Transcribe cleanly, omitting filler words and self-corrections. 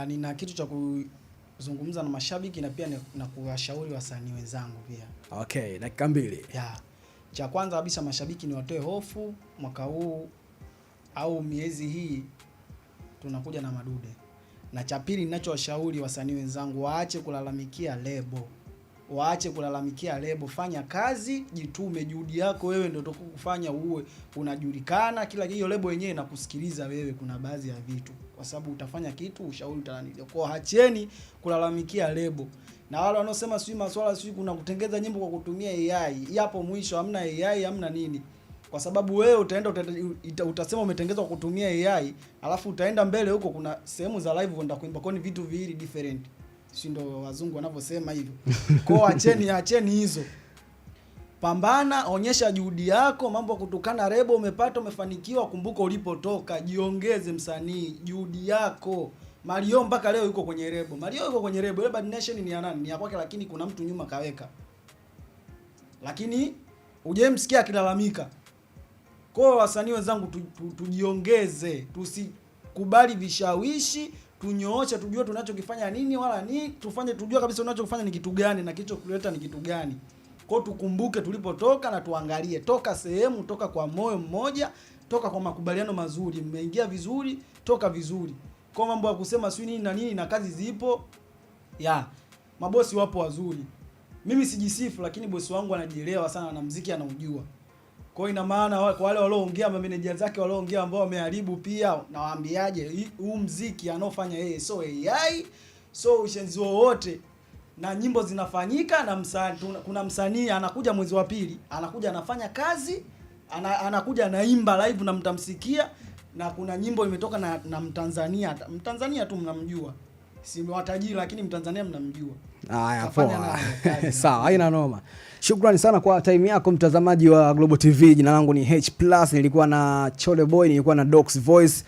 Nina kitu cha kuzungumza na mashabiki na pia na kuwashauri wasanii wenzangu pia. Okay, dakika 2. Cha kwanza kabisa mashabiki ni watoe hofu mwaka huu au miezi hii tunakuja na madude. Na cha pili ninachowashauri wasanii wenzangu waache kulalamikia lebo. Waache kulalamikia lebo, fanya kazi, jitume, juhudi yako wewe ndio kufanya uwe unajulikana, kila hiyo lebo yenyewe inakusikiliza wewe kuna baadhi ya vitu. Kwa sababu utafanya kitu, ushauri utananilia. Kwa acheni kulalamikia lebo. Na wale wanaosema sijui masuala sijui kuna kutengeza nyimbo kwa kutumia AI, yapo mwisho, hamna AI, hamna nini. Kwa sababu wewe utaenda utasema umetengezwa kwa kutumia AI, alafu utaenda mbele huko kuna sehemu za live uenda kuimba, kwa ni vitu viwili different. Si ndo wazungu wanavyosema hivyo. Kwa acheni hizo. Pambana, onyesha juhudi yako, mambo kutukana lebo umepata, umefanikiwa, kumbuka ulipotoka, jiongeze msanii, juhudi yako. Mario mpaka leo yuko kwenye lebo. Mario yuko kwenye lebo. Ile Bad Nation ni ya nani? Ni ya kwake, lakini kuna mtu nyuma kaweka. Lakini hujemsikia akilalamika. Kwa wasanii wenzangu tujiongeze, tusikubali vishawishi, tunyooshe, tujue tunachokifanya nini wala nini, tufanye tujue kabisa tunachokifanya ni kitu gani na kilichokuleta ni kitu gani. Kwa tukumbuke tulipotoka na tuangalie toka sehemu, toka kwa moyo mmoja, toka kwa makubaliano mazuri, mmeingia vizuri, toka vizuri. Kwa mambo ya kusema sio nini na nini na kazi zipo. Mabosi wapo wazuri. Mimi sijisifu lakini bosi wangu anajielewa sana na muziki anaujua. Kwa ina maana kwa wale walioongea mameneja zake walioongea ambao wameharibu pia nawaambiaje huu muziki anaofanya yeye so AI, so ushenzi wowote na nyimbo zinafanyika na kuna msanii anakuja mwezi wa pili, anakuja anafanya kazi, anakuja anaimba live na mtamsikia, na kuna nyimbo imetoka na Mtanzania tu mnamjua. Si watajiri lakini Mtanzania mnamjua. Haya poa. Sawa, haina noma. Shukrani sana kwa time yako mtazamaji wa Global TV. Jina langu ni H+, nilikuwa na Chole Boy, nilikuwa na Dox Voice.